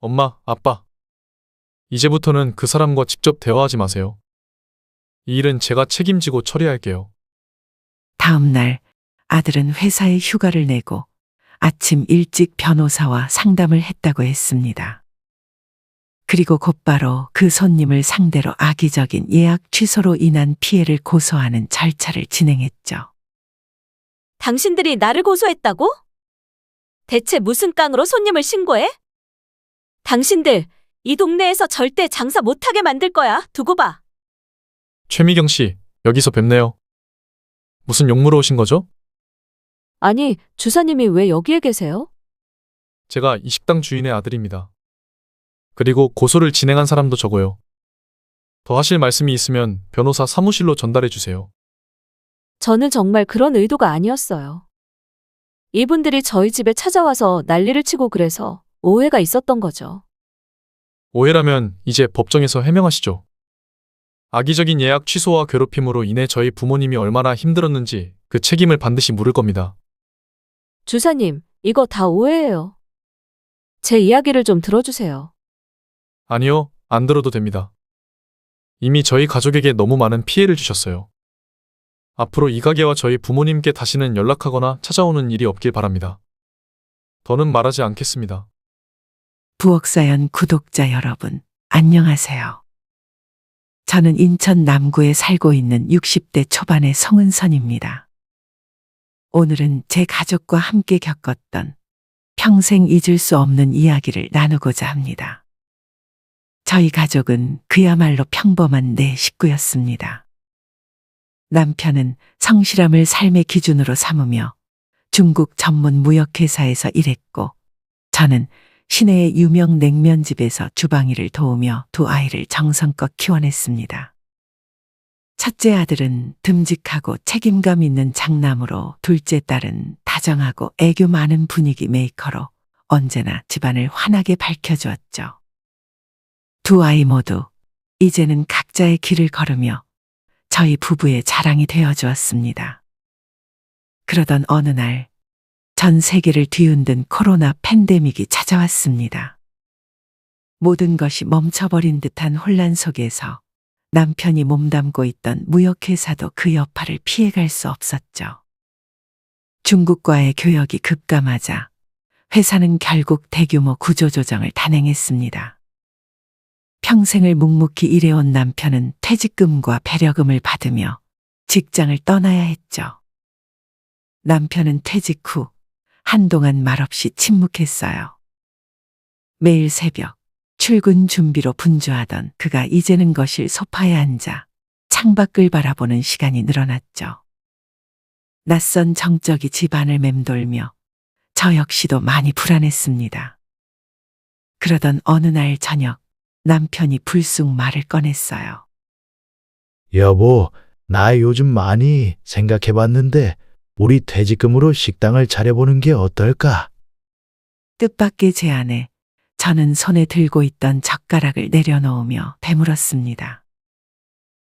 엄마, 아빠. 이제부터는 그 사람과 직접 대화하지 마세요. 이 일은 제가 책임지고 처리할게요. 다음 날 아들은 회사에 휴가를 내고 아침 일찍 변호사와 상담을 했다고 했습니다. 그리고 곧바로 그 손님을 상대로 악의적인 예약 취소로 인한 피해를 고소하는 절차를 진행했죠. 당신들이 나를 고소했다고? 대체 무슨 깡으로 손님을 신고해? 당신들, 이 동네에서 절대 장사 못하게 만들 거야. 두고 봐. 최미경 씨, 여기서 뵙네요. 무슨 용무로 오신 거죠? 아니, 주사님이 왜 여기에 계세요? 제가 이 식당 주인의 아들입니다. 그리고 고소를 진행한 사람도 저고요. 더 하실 말씀이 있으면 변호사 사무실로 전달해 주세요. 저는 정말 그런 의도가 아니었어요. 이분들이 저희 집에 찾아와서 난리를 치고 그래서 오해가 있었던 거죠. 오해라면 이제 법정에서 해명하시죠. 악의적인 예약 취소와 괴롭힘으로 인해 저희 부모님이 얼마나 힘들었는지 그 책임을 반드시 물을 겁니다. 주사님, 이거 다 오해예요. 제 이야기를 좀 들어주세요. 아니요, 안 들어도 됩니다. 이미 저희 가족에게 너무 많은 피해를 주셨어요. 앞으로 이 가게와 저희 부모님께 다시는 연락하거나 찾아오는 일이 없길 바랍니다. 더는 말하지 않겠습니다. 부엌사연 구독자 여러분, 안녕하세요. 저는 인천 남구에 살고 있는 60대 초반의 성은선입니다. 오늘은 제 가족과 함께 겪었던 평생 잊을 수 없는 이야기를 나누고자 합니다. 저희 가족은 그야말로 평범한 네 식구였습니다. 남편은 성실함을 삶의 기준으로 삼으며 중국 전문 무역회사에서 일했고, 저는 시내의 유명 냉면집에서 주방일을 도우며 두 아이를 정성껏 키워냈습니다. 첫째 아들은 듬직하고 책임감 있는 장남으로, 둘째 딸은 다정하고 애교 많은 분위기 메이커로 언제나 집안을 환하게 밝혀주었죠. 두 아이 모두 이제는 각자의 길을 걸으며 저희 부부의 자랑이 되어주었습니다. 그러던 어느 날 전 세계를 뒤흔든 코로나 팬데믹이 찾아왔습니다. 모든 것이 멈춰버린 듯한 혼란 속에서 남편이 몸담고 있던 무역회사도 그 여파를 피해갈 수 없었죠. 중국과의 교역이 급감하자 회사는 결국 대규모 구조조정을 단행했습니다. 평생을 묵묵히 일해온 남편은 퇴직금과 배려금을 받으며 직장을 떠나야 했죠. 남편은 퇴직 후 한동안 말없이 침묵했어요. 매일 새벽 출근 준비로 분주하던 그가 이제는 거실 소파에 앉아 창밖을 바라보는 시간이 늘어났죠. 낯선 정적이 집안을 맴돌며 저 역시도 많이 불안했습니다. 그러던 어느 날 저녁 남편이 불쑥 말을 꺼냈어요. 여보, 나 요즘 많이 생각해봤는데 우리 퇴직금으로 식당을 차려보는 게 어떨까? 뜻밖의 제안에 저는 손에 들고 있던 젓가락을 내려놓으며 되물었습니다.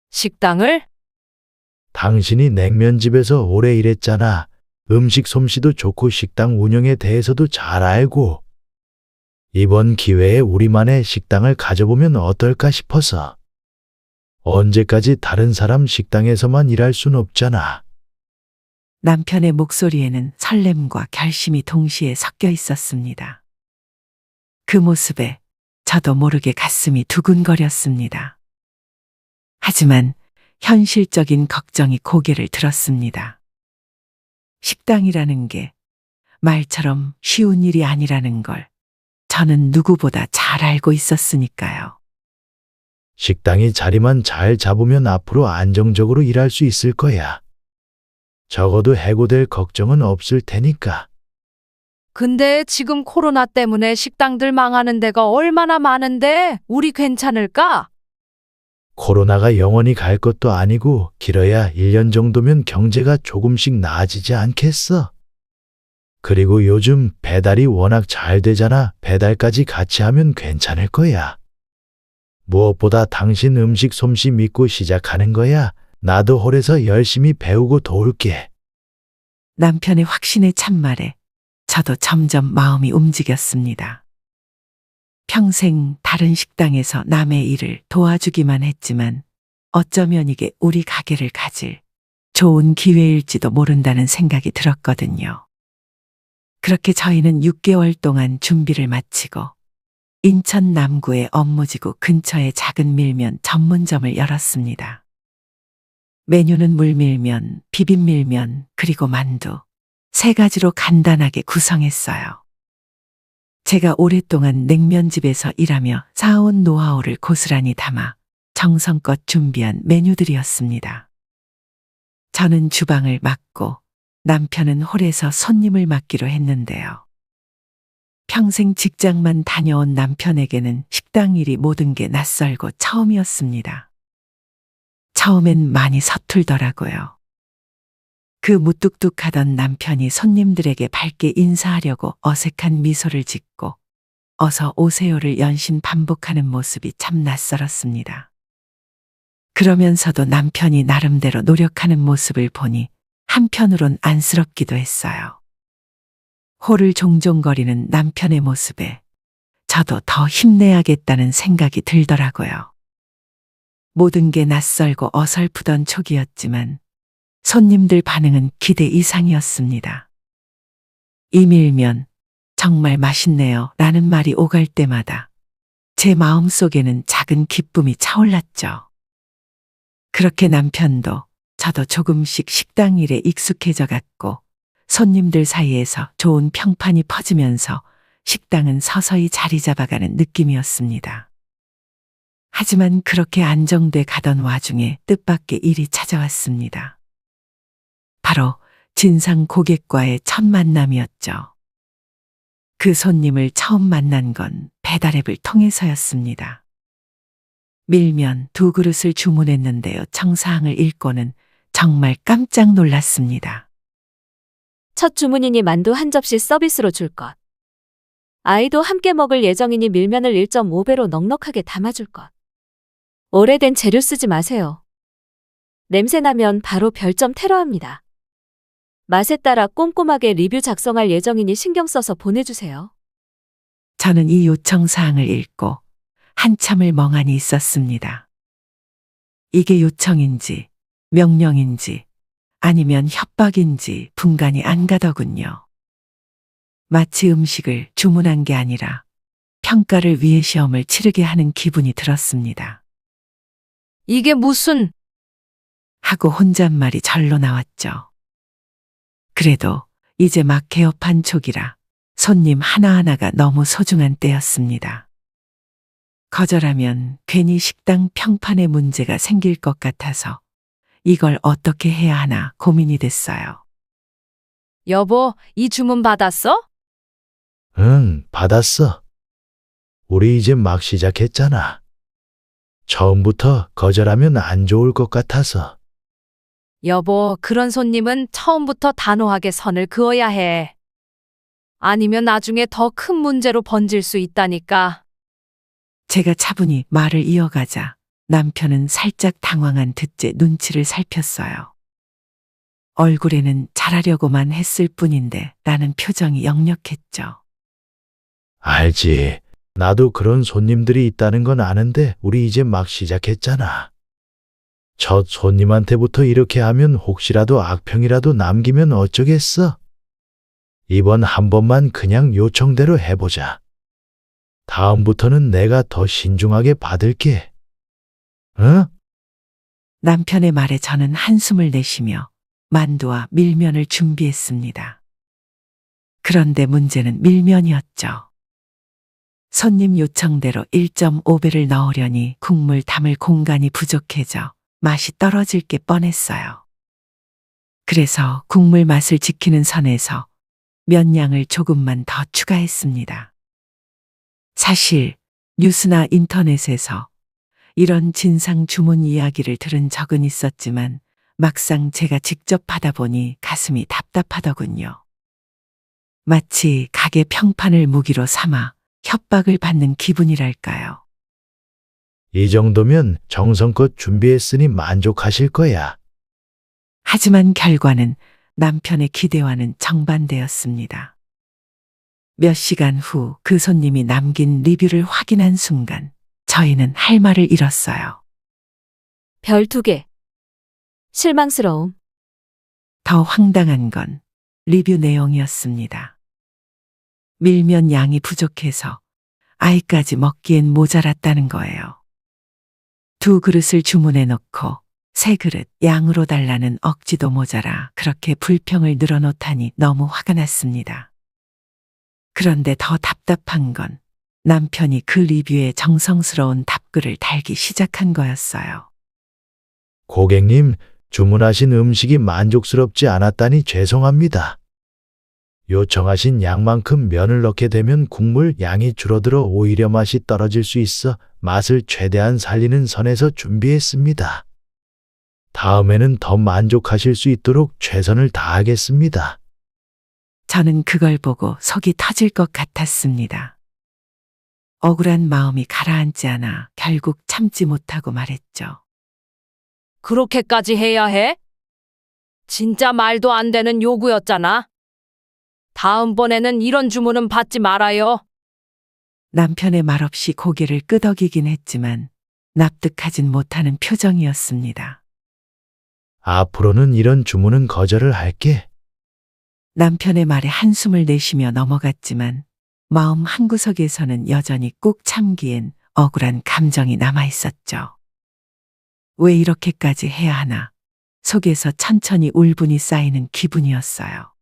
식당을? 당신이 냉면집에서 오래 일했잖아. 음식 솜씨도 좋고 식당 운영에 대해서도 잘 알고. 이번 기회에 우리만의 식당을 가져보면 어떨까 싶어서. 언제까지 다른 사람 식당에서만 일할 순 없잖아. 남편의 목소리에는 설렘과 결심이 동시에 섞여 있었습니다. 그 모습에 저도 모르게 가슴이 두근거렸습니다. 하지만 현실적인 걱정이 고개를 들었습니다. 식당이라는 게 말처럼 쉬운 일이 아니라는 걸 저는 누구보다 잘 알고 있었으니까요. 식당이 자리만 잘 잡으면 앞으로 안정적으로 일할 수 있을 거야. 적어도 해고될 걱정은 없을 테니까. 근데 지금 코로나 때문에 식당들 망하는 데가 얼마나 많은데 우리 괜찮을까? 코로나가 영원히 갈 것도 아니고 길어야 1년 정도면 경제가 조금씩 나아지지 않겠어? 그리고 요즘 배달이 워낙 잘 되잖아. 배달까지 같이 하면 괜찮을 거야. 무엇보다 당신 음식 솜씨 믿고 시작하는 거야. 나도 홀에서 열심히 배우고 도울게. 남편의 확신의 참말에 저도 점점 마음이 움직였습니다. 평생 다른 식당에서 남의 일을 도와주기만 했지만 어쩌면 이게 우리 가게를 가질 좋은 기회일지도 모른다는 생각이 들었거든요. 그렇게 저희는 6개월 동안 준비를 마치고 인천 남구의 업무지구 근처에 작은 밀면 전문점을 열었습니다. 메뉴는 물밀면, 비빔밀면, 그리고 만두 3가지로 간단하게 구성했어요. 제가 오랫동안 냉면집에서 일하며 쌓아온 노하우를 고스란히 담아 정성껏 준비한 메뉴들이었습니다. 저는 주방을 맡고 남편은 홀에서 손님을 맡기로 했는데요. 평생 직장만 다녀온 남편에게는 식당 일이 모든 게 낯설고 처음이었습니다. 처음엔 많이 서툴더라고요. 그 무뚝뚝하던 남편이 손님들에게 밝게 인사하려고 어색한 미소를 짓고 어서 오세요를 연신 반복하는 모습이 참 낯설었습니다. 그러면서도 남편이 나름대로 노력하는 모습을 보니 한편으론 안쓰럽기도 했어요. 호를 종종거리는 남편의 모습에 저도 더 힘내야겠다는 생각이 들더라고요. 모든 게 낯설고 어설프던 초기였지만 손님들 반응은 기대 이상이었습니다. 이 밀면 정말 맛있네요 라는 말이 오갈 때마다 제 마음속에는 작은 기쁨이 차올랐죠. 그렇게 남편도 저도 조금씩 식당 일에 익숙해져 갔고 손님들 사이에서 좋은 평판이 퍼지면서 식당은 서서히 자리 잡아가는 느낌이었습니다. 하지만 그렇게 안정돼 가던 와중에 뜻밖의 일이 찾아왔습니다. 바로 진상 고객과의 첫 만남이었죠. 그 손님을 처음 만난 건 배달앱을 통해서였습니다. 밀면 2그릇을 주문했는데요. 청사항을 읽고는 정말 깜짝 놀랐습니다. 첫 주문이니 만두 한 접시 서비스로 줄 것. 아이도 함께 먹을 예정이니 밀면을 1.5배로 넉넉하게 담아줄 것. 오래된 재료 쓰지 마세요. 냄새 나면 바로 별점 테러합니다. 맛에 따라 꼼꼼하게 리뷰 작성할 예정이니 신경 써서 보내주세요. 저는 이 요청 사항을 읽고 한참을 멍하니 있었습니다. 이게 요청인지 명령인지 아니면 협박인지 분간이 안 가더군요. 마치 음식을 주문한 게 아니라 평가를 위해 시험을 치르게 하는 기분이 들었습니다. 이게 무슨... 하고 혼잣말이 절로 나왔죠. 그래도 이제 막 개업한 촉이라 손님 하나하나가 너무 소중한 때였습니다. 거절하면 괜히 식당 평판에 문제가 생길 것 같아서 이걸 어떻게 해야 하나 고민이 됐어요. 여보, 이 주문 받았어? 응, 받았어. 우리 이제 막 시작했잖아. 처음부터 거절하면 안 좋을 것 같아서. 여보, 그런 손님은 처음부터 단호하게 선을 그어야 해. 아니면 나중에 더 큰 문제로 번질 수 있다니까. 제가 차분히 말을 이어가자 남편은 살짝 당황한 듯 제 눈치를 살폈어요. 얼굴에는 잘하려고만 했을 뿐인데 라는 표정이 역력했죠. 알지. 나도 그런 손님들이 있다는 건 아는데 우리 이제 막 시작했잖아. 첫 손님한테부터 이렇게 하면 혹시라도 악평이라도 남기면 어쩌겠어? 이번 한 번만 그냥 요청대로 해보자. 다음부터는 내가 더 신중하게 받을게. 응? 남편의 말에 저는 한숨을 내쉬며 만두와 밀면을 준비했습니다. 그런데 문제는 밀면이었죠. 손님 요청대로 1.5배를 넣으려니 국물 담을 공간이 부족해져 맛이 떨어질 게 뻔했어요. 그래서 국물 맛을 지키는 선에서 면 양을 조금만 더 추가했습니다. 사실 뉴스나 인터넷에서 이런 진상 주문 이야기를 들은 적은 있었지만 막상 제가 직접 하다 보니 가슴이 답답하더군요. 마치 가게 평판을 무기로 삼아 협박을 받는 기분이랄까요. 이 정도면 정성껏 준비했으니 만족하실 거야. 하지만 결과는 남편의 기대와는 정반대였습니다. 몇 시간 후 그 손님이 남긴 리뷰를 확인한 순간 저희는 할 말을 잃었어요. 별 2개. 실망스러움. 더 황당한 건 리뷰 내용이었습니다. 밀면 양이 부족해서 아이까지 먹기엔 모자랐다는 거예요. 2그릇을 주문해 놓고 3그릇 양으로 달라는 억지도 모자라 그렇게 불평을 늘어놓다니 너무 화가 났습니다. 그런데 더 답답한 건 남편이 그 리뷰에 정성스러운 답글을 달기 시작한 거였어요. 고객님, 주문하신 음식이 만족스럽지 않았다니 죄송합니다. 요청하신 양만큼 면을 넣게 되면 국물 양이 줄어들어 오히려 맛이 떨어질 수 있어 맛을 최대한 살리는 선에서 준비했습니다. 다음에는 더 만족하실 수 있도록 최선을 다하겠습니다. 저는 그걸 보고 속이 터질 것 같았습니다. 억울한 마음이 가라앉지 않아 결국 참지 못하고 말했죠. 그렇게까지 해야 해? 진짜 말도 안 되는 요구였잖아. 다음번에는 이런 주문은 받지 말아요. 남편의 말 없이 고개를 끄덕이긴 했지만 납득하진 못하는 표정이었습니다. 앞으로는 이런 주문은 거절을 할게. 남편의 말에 한숨을 내쉬며 넘어갔지만 마음 한구석에서는 여전히 꾹 참기엔 억울한 감정이 남아 있었죠. 왜 이렇게까지 해야 하나? 속에서 천천히 울분이 쌓이는 기분이었어요.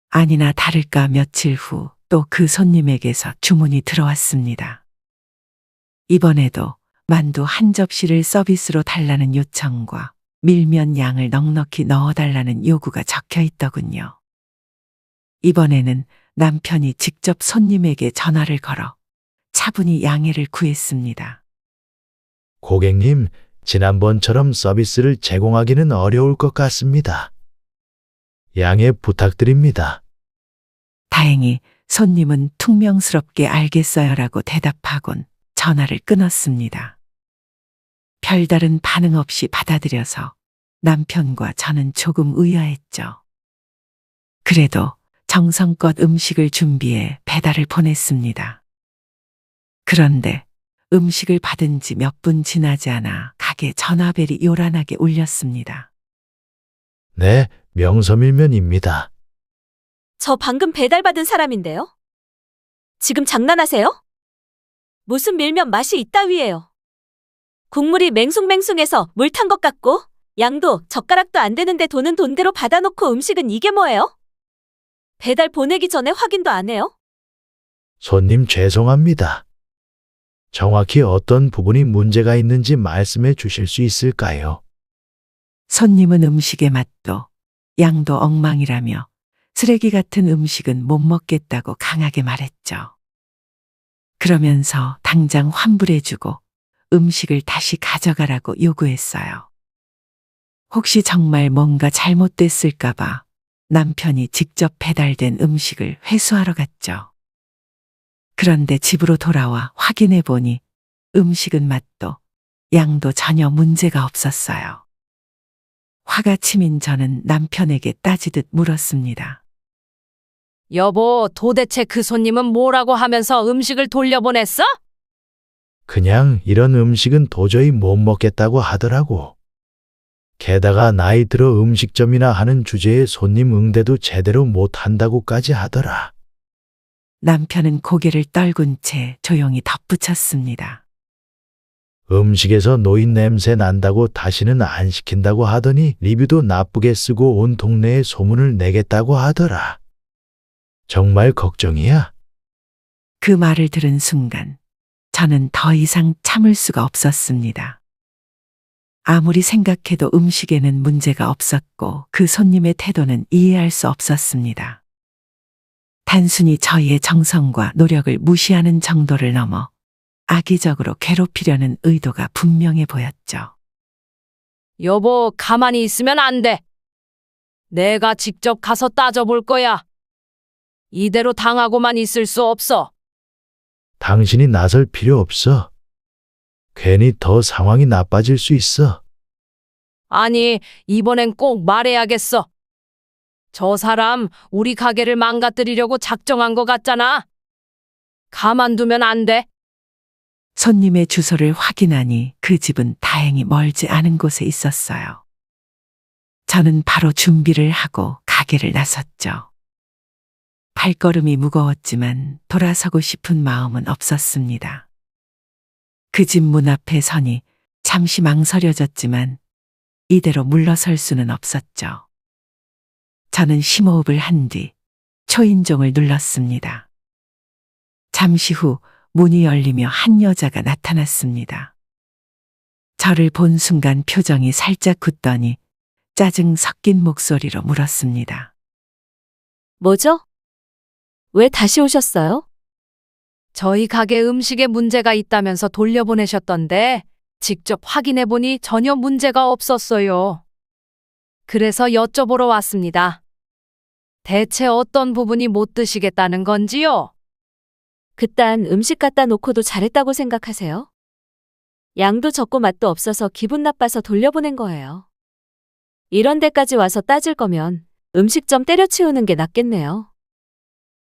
아니나 다를까 며칠 후 또 그 손님에게서 주문이 들어왔습니다. 이번에도 만두 한 접시를 서비스로 달라는 요청과 밀면 양을 넉넉히 넣어달라는 요구가 적혀 있더군요. 이번에는 남편이 직접 손님에게 전화를 걸어 차분히 양해를 구했습니다. 고객님, 지난번처럼 서비스를 제공하기는 어려울 것 같습니다. 양해 부탁드립니다. 다행히 손님은 퉁명스럽게 알겠어요라고 대답하곤 전화를 끊었습니다. 별다른 반응 없이 받아들여서 남편과 저는 조금 의아했죠. 그래도 정성껏 음식을 준비해 배달을 보냈습니다. 그런데 음식을 받은 지 몇 분 지나지 않아 가게 전화벨이 요란하게 울렸습니다. 네, 명서밀면입니다. 저 방금 배달받은 사람인데요? 지금 장난하세요? 무슨 밀면 맛이 있다위예요. 국물이 맹숭맹숭해서 물 탄 것 같고 양도 젓가락도 안 되는데 돈은 돈대로 받아놓고 음식은 이게 뭐예요? 배달 보내기 전에 확인도 안 해요? 손님 죄송합니다. 정확히 어떤 부분이 문제가 있는지 말씀해 주실 수 있을까요? 손님은 음식의 맛도 양도 엉망이라며 쓰레기 같은 음식은 못 먹겠다고 강하게 말했죠. 그러면서 당장 환불해주고 음식을 다시 가져가라고 요구했어요. 혹시 정말 뭔가 잘못됐을까봐 남편이 직접 배달된 음식을 회수하러 갔죠. 그런데 집으로 돌아와 확인해 보니 음식은 맛도 양도 전혀 문제가 없었어요. 화가 치민 저는 남편에게 따지듯 물었습니다. 여보, 도대체 그 손님은 뭐라고 하면서 음식을 돌려보냈어? 그냥 이런 음식은 도저히 못 먹겠다고 하더라고. 게다가 나이 들어 음식점이나 하는 주제에 손님 응대도 제대로 못 한다고까지 하더라. 남편은 고개를 떨군 채 조용히 덧붙였습니다. 음식에서 노인 냄새 난다고 다시는 안 시킨다고 하더니 리뷰도 나쁘게 쓰고 온 동네에 소문을 내겠다고 하더라. 정말 걱정이야. 그 말을 들은 순간 저는 더 이상 참을 수가 없었습니다. 아무리 생각해도 음식에는 문제가 없었고 그 손님의 태도는 이해할 수 없었습니다. 단순히 저희의 정성과 노력을 무시하는 정도를 넘어 악의적으로 괴롭히려는 의도가 분명해 보였죠. 여보, 가만히 있으면 안 돼. 내가 직접 가서 따져볼 거야. 이대로 당하고만 있을 수 없어. 당신이 나설 필요 없어. 괜히 더 상황이 나빠질 수 있어. 아니, 이번엔 꼭 말해야겠어. 저 사람 우리 가게를 망가뜨리려고 작정한 것 같잖아. 가만두면 안 돼. 손님의 주소를 확인하니 그 집은 다행히 멀지 않은 곳에 있었어요. 저는 바로 준비를 하고 가게를 나섰죠. 발걸음이 무거웠지만 돌아서고 싶은 마음은 없었습니다. 그 집 문 앞에 서니 잠시 망설여졌지만 이대로 물러설 수는 없었죠. 저는 심호흡을 한 뒤 초인종을 눌렀습니다. 잠시 후 문이 열리며 한 여자가 나타났습니다. 저를 본 순간 표정이 살짝 굳더니 짜증 섞인 목소리로 물었습니다. 뭐죠? 왜 다시 오셨어요? 저희 가게 음식에 문제가 있다면서 돌려보내셨던데 직접 확인해보니 전혀 문제가 없었어요. 그래서 여쭤보러 왔습니다. 대체 어떤 부분이 못 드시겠다는 건지요? 그딴 음식 갖다 놓고도 잘했다고 생각하세요? 양도 적고 맛도 없어서 기분 나빠서 돌려보낸 거예요. 이런 데까지 와서 따질 거면 음식점 때려치우는 게 낫겠네요.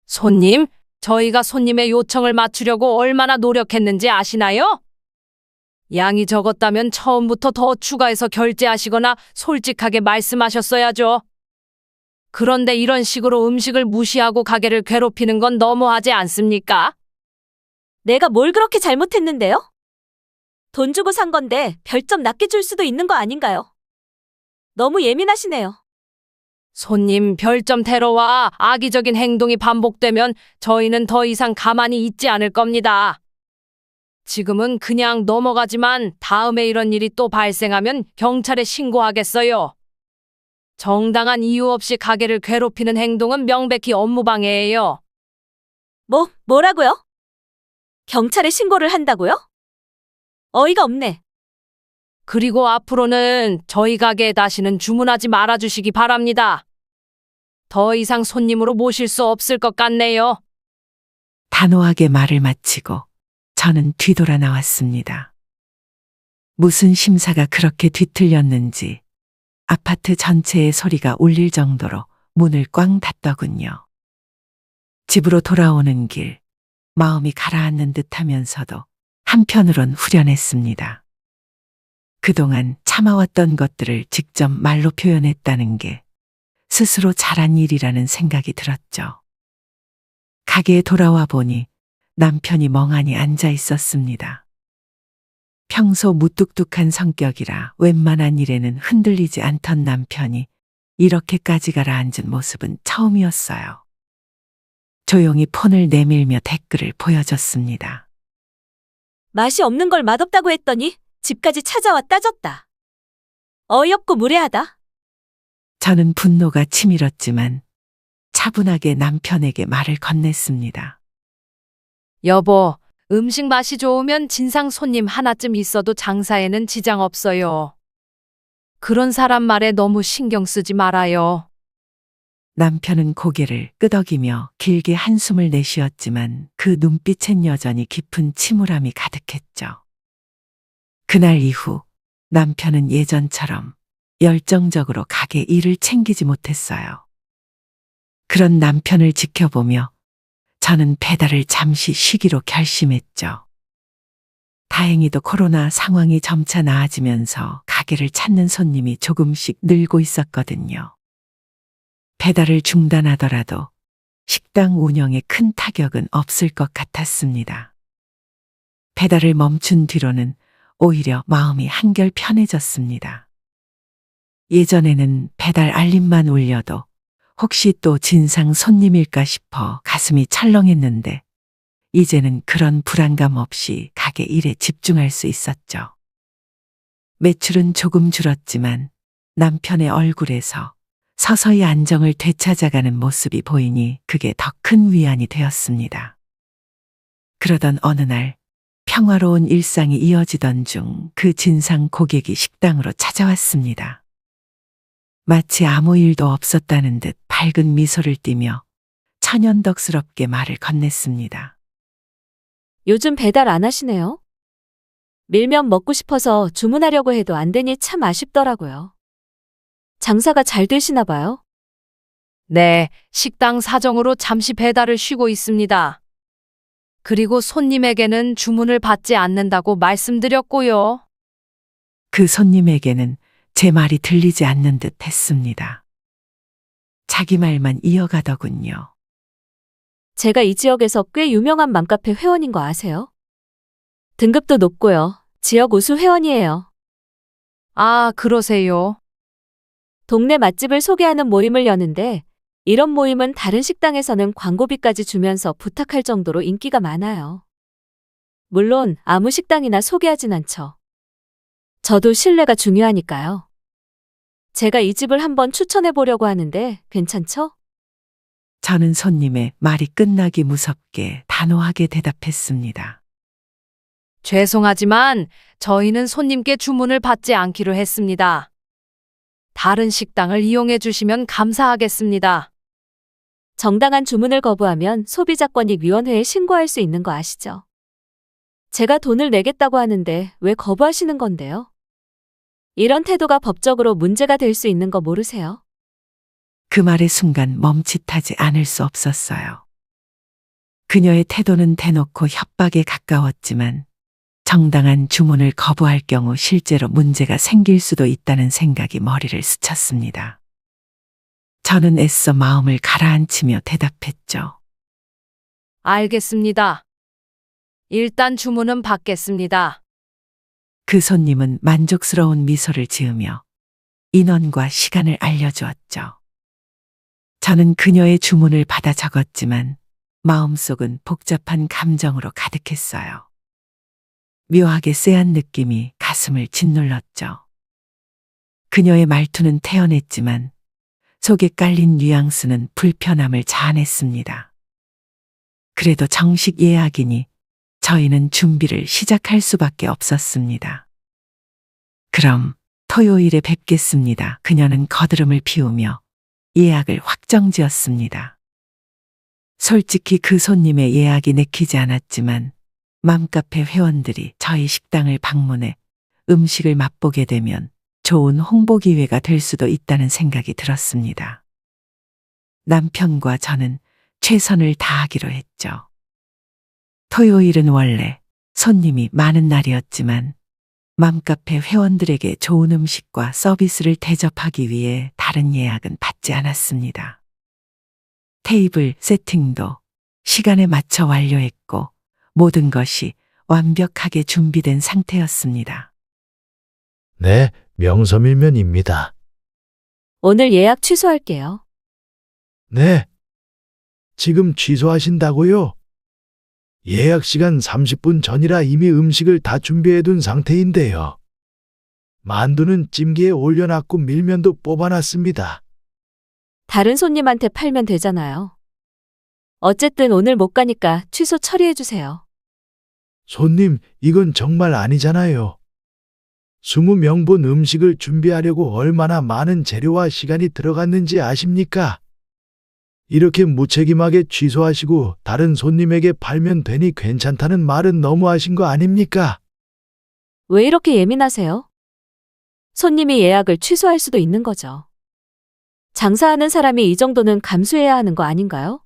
손님, 저희가 손님의 요청을 맞추려고 얼마나 노력했는지 아시나요? 양이 적었다면 처음부터 더 추가해서 결제하시거나 솔직하게 말씀하셨어야죠. 그런데 이런 식으로 음식을 무시하고 가게를 괴롭히는 건 너무하지 않습니까? 내가 뭘 그렇게 잘못했는데요? 돈 주고 산 건데 별점 낮게 줄 수도 있는 거 아닌가요? 너무 예민하시네요. 손님 별점 테러와 악의적인 행동이 반복되면 저희는 더 이상 가만히 있지 않을 겁니다. 지금은 그냥 넘어가지만 다음에 이런 일이 또 발생하면 경찰에 신고하겠어요. 정당한 이유 없이 가게를 괴롭히는 행동은 명백히 업무방해예요. 뭐라고요? 경찰에 신고를 한다고요? 어이가 없네. 그리고 앞으로는 저희 가게에 다시는 주문하지 말아주시기 바랍니다. 더 이상 손님으로 모실 수 없을 것 같네요. 단호하게 말을 마치고 저는 뒤돌아 나왔습니다. 무슨 심사가 그렇게 뒤틀렸는지 아파트 전체의 소리가 울릴 정도로 문을 꽝 닫더군요. 집으로 돌아오는 길, 마음이 가라앉는 듯하면서도 한편으론 후련했습니다. 그동안 참아왔던 것들을 직접 말로 표현했다는 게 스스로 잘한 일이라는 생각이 들었죠. 가게에 돌아와 보니 남편이 멍하니 앉아 있었습니다. 평소 무뚝뚝한 성격이라 웬만한 일에는 흔들리지 않던 남편이 이렇게까지 가라앉은 모습은 처음이었어요. 조용히 폰을 내밀며 댓글을 보여줬습니다. 맛이 없는 걸 맛없다고 했더니 집까지 찾아와 따졌다. 어이없고 무례하다. 저는 분노가 치밀었지만 차분하게 남편에게 말을 건넸습니다. 여보, 음식 맛이 좋으면 진상 손님 하나쯤 있어도 장사에는 지장 없어요. 그런 사람 말에 너무 신경 쓰지 말아요. 남편은 고개를 끄덕이며 길게 한숨을 내쉬었지만 그 눈빛엔 여전히 깊은 침울함이 가득했죠. 그날 이후 남편은 예전처럼 열정적으로 가게 일을 챙기지 못했어요. 그런 남편을 지켜보며 저는 배달을 잠시 쉬기로 결심했죠. 다행히도 코로나 상황이 점차 나아지면서 가게를 찾는 손님이 조금씩 늘고 있었거든요. 배달을 중단하더라도 식당 운영에 큰 타격은 없을 것 같았습니다. 배달을 멈춘 뒤로는 오히려 마음이 한결 편해졌습니다. 예전에는 배달 알림만 울려도 혹시 또 진상 손님일까 싶어 가슴이 철렁했는데 이제는 그런 불안감 없이 가게 일에 집중할 수 있었죠. 매출은 조금 줄었지만 남편의 얼굴에서 서서히 안정을 되찾아가는 모습이 보이니 그게 더 큰 위안이 되었습니다. 그러던 어느 날 평화로운 일상이 이어지던 중 그 진상 고객이 식당으로 찾아왔습니다. 마치 아무 일도 없었다는 듯 밝은 미소를 띠며 천연덕스럽게 말을 건넸습니다. 요즘 배달 안 하시네요? 밀면 먹고 싶어서 주문하려고 해도 안 되니 참 아쉽더라고요. 장사가 잘 되시나 봐요. 네, 식당 사정으로 잠시 배달을 쉬고 있습니다. 그리고 손님에게는 주문을 받지 않는다고 말씀드렸고요. 그 손님에게는 제 말이 들리지 않는 듯 했습니다. 자기 말만 이어가더군요. 제가 이 지역에서 꽤 유명한 맘카페 회원인 거 아세요? 등급도 높고요. 지역 우수 회원이에요. 아, 그러세요. 동네 맛집을 소개하는 모임을 여는데 이런 모임은 다른 식당에서는 광고비까지 주면서 부탁할 정도로 인기가 많아요. 물론 아무 식당이나 소개하진 않죠. 저도 신뢰가 중요하니까요. 제가 이 집을 한번 추천해 보려고 하는데 괜찮죠? 저는 손님의 말이 끝나기 무섭게 단호하게 대답했습니다. 죄송하지만 저희는 손님께 주문을 받지 않기로 했습니다. 다른 식당을 이용해 주시면 감사하겠습니다. 정당한 주문을 거부하면 소비자권익위원회에 신고할 수 있는 거 아시죠? 제가 돈을 내겠다고 하는데 왜 거부하시는 건데요? 이런 태도가 법적으로 문제가 될 수 있는 거 모르세요? 그 말의 순간 멈칫하지 않을 수 없었어요. 그녀의 태도는 대놓고 협박에 가까웠지만 정당한 주문을 거부할 경우 실제로 문제가 생길 수도 있다는 생각이 머리를 스쳤습니다. 저는 애써 마음을 가라앉히며 대답했죠. 알겠습니다. 일단 주문은 받겠습니다. 그 손님은 만족스러운 미소를 지으며 인원과 시간을 알려주었죠. 저는 그녀의 주문을 받아 적었지만 마음속은 복잡한 감정으로 가득했어요. 묘하게 쎄한 느낌이 가슴을 짓눌렀죠. 그녀의 말투는 태연했지만 속에 깔린 뉘앙스는 불편함을 자아냈습니다. 그래도 정식 예약이니 저희는 준비를 시작할 수밖에 없었습니다. 그럼 토요일에 뵙겠습니다. 그녀는 거드름을 피우며 예약을 확정지었습니다. 솔직히 그 손님의 예약이 내키지 않았지만 맘카페 회원들이 저희 식당을 방문해 음식을 맛보게 되면 좋은 홍보 기회가 될 수도 있다는 생각이 들었습니다. 남편과 저는 최선을 다하기로 했죠. 토요일은 원래 손님이 많은 날이었지만 맘카페 회원들에게 좋은 음식과 서비스를 대접하기 위해 다른 예약은 받지 않았습니다. 테이블 세팅도 시간에 맞춰 완료했고 모든 것이 완벽하게 준비된 상태였습니다. 네, 명서밀면입니다. 오늘 예약 취소할게요. 네. 지금 취소하신다고요? 예약 시간 30분 전이라 이미 음식을 다 준비해 둔 상태인데요. 만두는 찜기에 올려놨고 밀면도 뽑아놨습니다. 다른 손님한테 팔면 되잖아요. 어쨌든 오늘 못 가니까 취소 처리해 주세요. 손님, 이건 정말 아니잖아요. 20명분 음식을 준비하려고 얼마나 많은 재료와 시간이 들어갔는지 아십니까? 이렇게 무책임하게 취소하시고 다른 손님에게 팔면 되니 괜찮다는 말은 너무하신 거 아닙니까? 왜 이렇게 예민하세요? 손님이 예약을 취소할 수도 있는 거죠. 장사하는 사람이 이 정도는 감수해야 하는 거 아닌가요?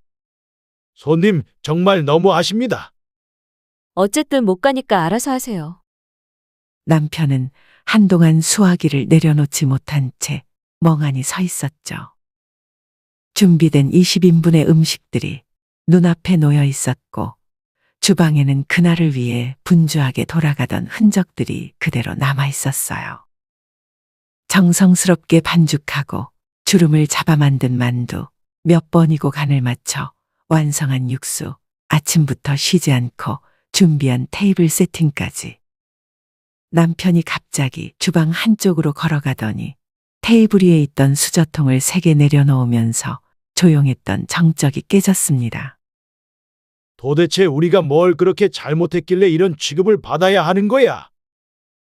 손님, 정말 너무하십니다. 어쨌든 못 가니까 알아서 하세요. 남편은 한동안 수화기를 내려놓지 못한 채 멍하니 서 있었죠. 준비된 20인분의 음식들이 눈앞에 놓여 있었고 주방에는 그날을 위해 분주하게 돌아가던 흔적들이 그대로 남아 있었어요. 정성스럽게 반죽하고 주름을 잡아 만든 만두, 몇 번이고 간을 맞춰 완성한 육수, 아침부터 쉬지 않고 준비한 테이블 세팅까지. 남편이 갑자기 주방 한쪽으로 걸어가더니 테이블 위에 있던 수저통을 3개 내려놓으면서 조용했던 정적이 깨졌습니다. 도대체 우리가 뭘 그렇게 잘못했길래 이런 취급을 받아야 하는 거야?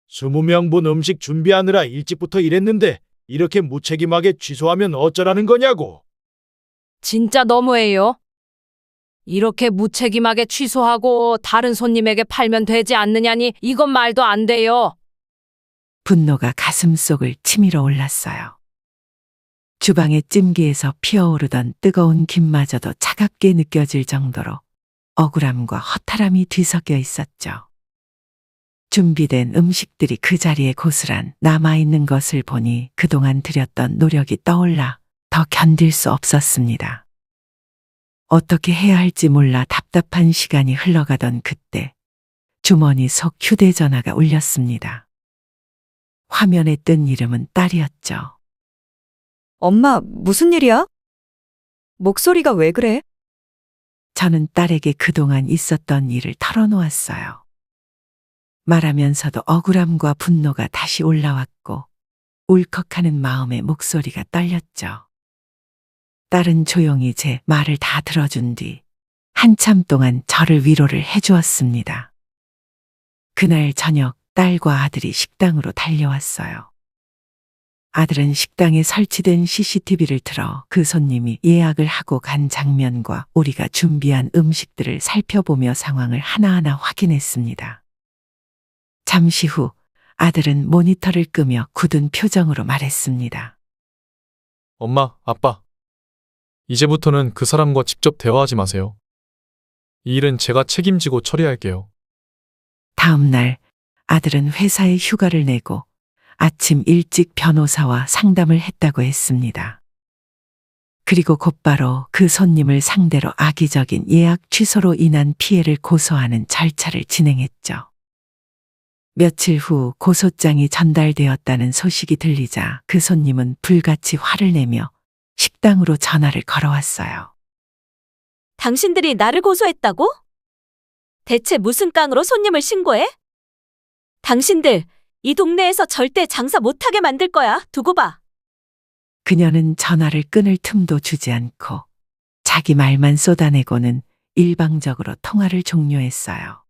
20명분 음식 준비하느라 일찍부터 일했는데 이렇게 무책임하게 취소하면 어쩌라는 거냐고. 진짜 너무해요. 이렇게 무책임하게 취소하고 다른 손님에게 팔면 되지 않느냐니 이건 말도 안 돼요. 분노가 가슴속을 치밀어 올랐어요. 주방의 찜기에서 피어오르던 뜨거운 김마저도 차갑게 느껴질 정도로 억울함과 허탈함이 뒤섞여 있었죠. 준비된 음식들이 그 자리에 고스란 남아있는 것을 보니 그동안 들였던 노력이 떠올라 더 견딜 수 없었습니다. 어떻게 해야 할지 몰라 답답한 시간이 흘러가던 그때 주머니 속 휴대전화가 울렸습니다. 화면에 뜬 이름은 딸이었죠. 엄마, 무슨 일이야? 목소리가 왜 그래? 저는 딸에게 그동안 있었던 일을 털어놓았어요. 말하면서도 억울함과 분노가 다시 올라왔고 울컥하는 마음의 목소리가 떨렸죠. 딸은 조용히 제 말을 다 들어준 뒤 한참 동안 저를 위로를 해주었습니다. 그날 저녁 딸과 아들이 식당으로 달려왔어요. 아들은 식당에 설치된 CCTV를 틀어 그 손님이 예약을 하고 간 장면과 우리가 준비한 음식들을 살펴보며 상황을 하나하나 확인했습니다. 잠시 후 아들은 모니터를 끄며 굳은 표정으로 말했습니다. 엄마, 아빠. 이제부터는 그 사람과 직접 대화하지 마세요. 이 일은 제가 책임지고 처리할게요. 다음 날 아들은 회사에 휴가를 내고 아침 일찍 변호사와 상담을 했다고 했습니다. 그리고 곧바로 그 손님을 상대로 악의적인 예약 취소로 인한 피해를 고소하는 절차를 진행했죠. 며칠 후 고소장이 전달되었다는 소식이 들리자 그 손님은 불같이 화를 내며 식당으로 전화를 걸어왔어요. 당신들이 나를 고소했다고? 대체 무슨 깡으로 손님을 신고해? 당신들 이 동네에서 절대 장사 못하게 만들 거야. 두고 봐. 그녀는 전화를 끊을 틈도 주지 않고 자기 말만 쏟아내고는 일방적으로 통화를 종료했어요.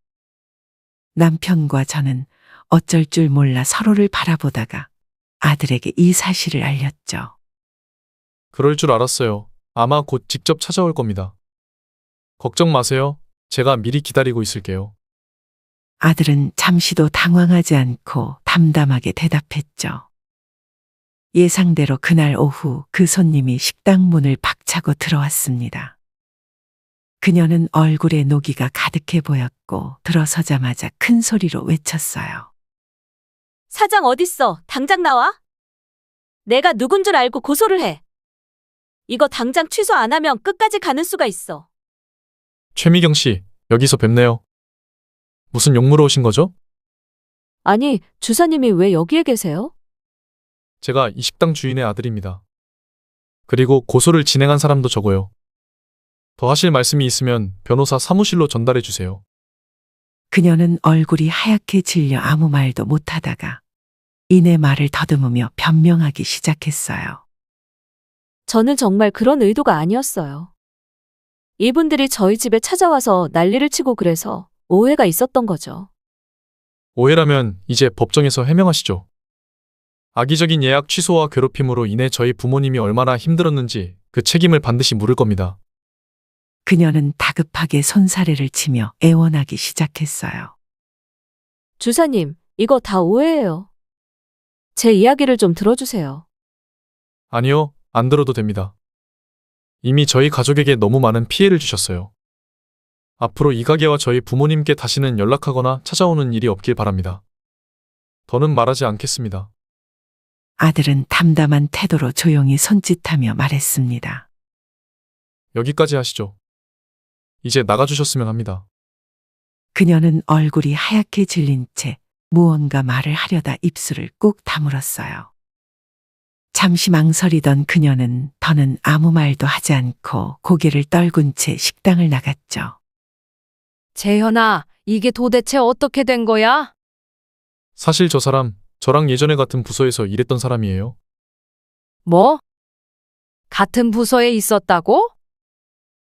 남편과 저는 어쩔 줄 몰라 서로를 바라보다가 아들에게 이 사실을 알렸죠. 그럴 줄 알았어요. 아마 곧 직접 찾아올 겁니다. 걱정 마세요. 제가 미리 기다리고 있을게요. 아들은 잠시도 당황하지 않고 담담하게 대답했죠. 예상대로 그날 오후 그 손님이 식당 문을 박차고 들어왔습니다. 그녀는 얼굴에 노기가 가득해 보였고 들어서자마자 큰 소리로 외쳤어요. 사장 어딨어? 당장 나와. 내가 누군 줄 알고 고소를 해. 이거 당장 취소 안 하면 끝까지 가는 수가 있어. 최미경 씨, 여기서 뵙네요. 무슨 용 물어 오신 거죠? 아니, 주사님이 왜 여기에 계세요? 제가 이 식당 주인의 아들입니다. 그리고 고소를 진행한 사람도 저고요. 더 하실 말씀이 있으면 변호사 사무실로 전달해 주세요. 그녀는 얼굴이 하얗게 질려 아무 말도 못하다가 이내 말을 더듬으며 변명하기 시작했어요. 저는 정말 그런 의도가 아니었어요. 이분들이 저희 집에 찾아와서 난리를 치고 그래서 오해가 있었던 거죠. 오해라면 이제 법정에서 해명하시죠. 악의적인 예약 취소와 괴롭힘으로 인해 저희 부모님이 얼마나 힘들었는지 그 책임을 반드시 물을 겁니다. 그녀는 다급하게 손사래를 치며 애원하기 시작했어요. 주사님, 이거 다 오해예요. 제 이야기를 좀 들어주세요. 아니요, 안 들어도 됩니다. 이미 저희 가족에게 너무 많은 피해를 주셨어요. 앞으로 이 가게와 저희 부모님께 다시는 연락하거나 찾아오는 일이 없길 바랍니다. 더는 말하지 않겠습니다. 아들은 담담한 태도로 조용히 손짓하며 말했습니다. 여기까지 하시죠. 이제 나가주셨으면 합니다. 그녀는 얼굴이 하얗게 질린 채 무언가 말을 하려다 입술을 꾹 다물었어요. 잠시 망설이던 그녀는 더는 아무 말도 하지 않고 고개를 떨군 채 식당을 나갔죠. 재현아, 이게 도대체 어떻게 된 거야? 사실 저 사람, 저랑 예전에 같은 부서에서 일했던 사람이에요. 뭐? 같은 부서에 있었다고?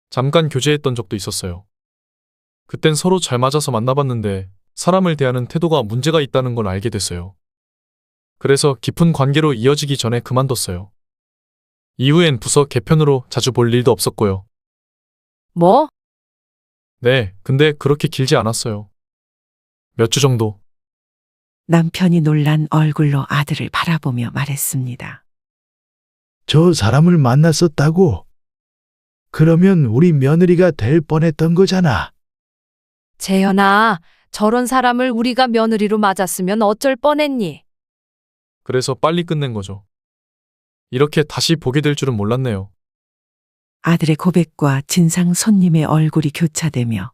잠깐 교제했던 적도 있었어요. 그땐 서로 잘 맞아서 만나봤는데 사람을 대하는 태도가 문제가 있다는 걸 알게 됐어요. 그래서 깊은 관계로 이어지기 전에 그만뒀어요. 이후엔 부서 개편으로 자주 볼 일도 없었고요. 뭐? 네, 근데 그렇게 길지 않았어요. 몇 주 정도. 남편이 놀란 얼굴로 아들을 바라보며 말했습니다. 저 사람을 만났었다고? 그러면 우리 며느리가 될 뻔했던 거잖아. 재현아, 저런 사람을 우리가 며느리로 맞았으면 어쩔 뻔했니? 그래서 빨리 끝낸 거죠. 이렇게 다시 보게 될 줄은 몰랐네요. 아들의 고백과 진상 손님의 얼굴이 교차되며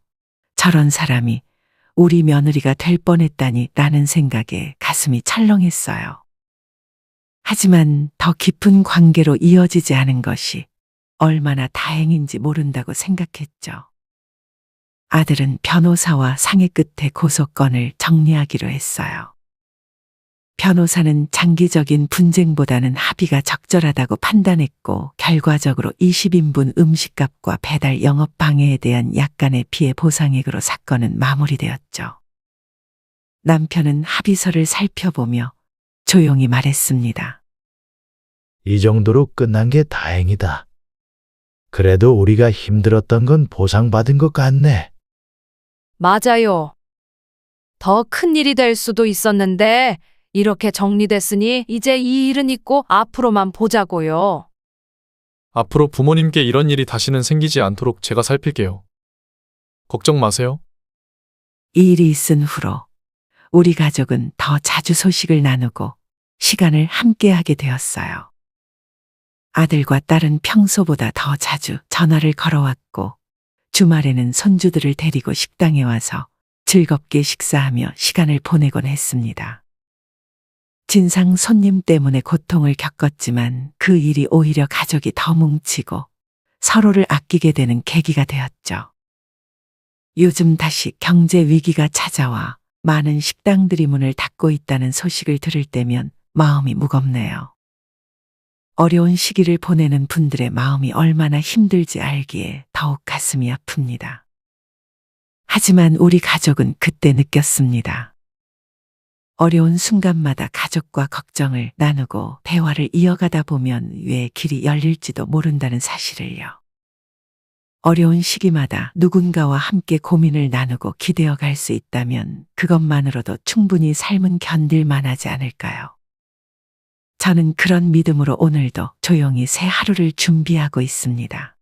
저런 사람이 우리 며느리가 될 뻔했다니 라는 생각에 가슴이 철렁했어요. 하지만 더 깊은 관계로 이어지지 않은 것이 얼마나 다행인지 모른다고 생각했죠. 아들은 변호사와 상의 끝에 고소건을 정리하기로 했어요. 변호사는 장기적인 분쟁보다는 합의가 적절하다고 판단했고 결과적으로 20인분 음식값과 배달 영업 방해에 대한 약간의 피해 보상액으로 사건은 마무리되었죠. 남편은 합의서를 살펴보며 조용히 말했습니다. 이 정도로 끝난 게 다행이다. 그래도 우리가 힘들었던 건 보상받은 것 같네. 맞아요. 더 큰 일이 될 수도 있었는데 이렇게 정리됐으니 이제 이 일은 잊고 앞으로만 보자고요. 앞으로 부모님께 이런 일이 다시는 생기지 않도록 제가 살필게요. 걱정 마세요. 이 일이 있은 후로 우리 가족은 더 자주 소식을 나누고 시간을 함께하게 되었어요. 아들과 딸은 평소보다 더 자주 전화를 걸어왔고 주말에는 손주들을 데리고 식당에 와서 즐겁게 식사하며 시간을 보내곤 했습니다. 진상 손님 때문에 고통을 겪었지만 그 일이 오히려 가족이 더 뭉치고 서로를 아끼게 되는 계기가 되었죠. 요즘 다시 경제 위기가 찾아와 많은 식당들이 문을 닫고 있다는 소식을 들을 때면 마음이 무겁네요. 어려운 시기를 보내는 분들의 마음이 얼마나 힘들지 알기에 더욱 가슴이 아픕니다. 하지만 우리 가족은 그때 느꼈습니다. 어려운 순간마다 가족과 걱정을 나누고 대화를 이어가다 보면 왜 길이 열릴지도 모른다는 사실을요. 어려운 시기마다 누군가와 함께 고민을 나누고 기대어 갈 수 있다면 그것만으로도 충분히 삶은 견딜 만하지 않을까요? 저는 그런 믿음으로 오늘도 조용히 새 하루를 준비하고 있습니다.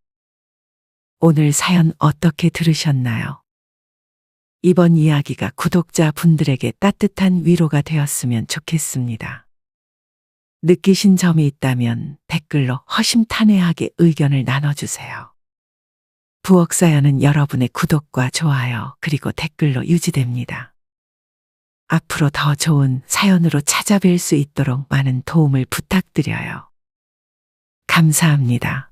오늘 사연 어떻게 들으셨나요? 이번 이야기가 구독자 분들에게 따뜻한 위로가 되었으면 좋겠습니다. 느끼신 점이 있다면 댓글로 허심탄회하게 의견을 나눠주세요. 부엌사연은 여러분의 구독과 좋아요 그리고 댓글로 유지됩니다. 앞으로 더 좋은 사연으로 찾아뵐 수 있도록 많은 도움을 부탁드려요. 감사합니다.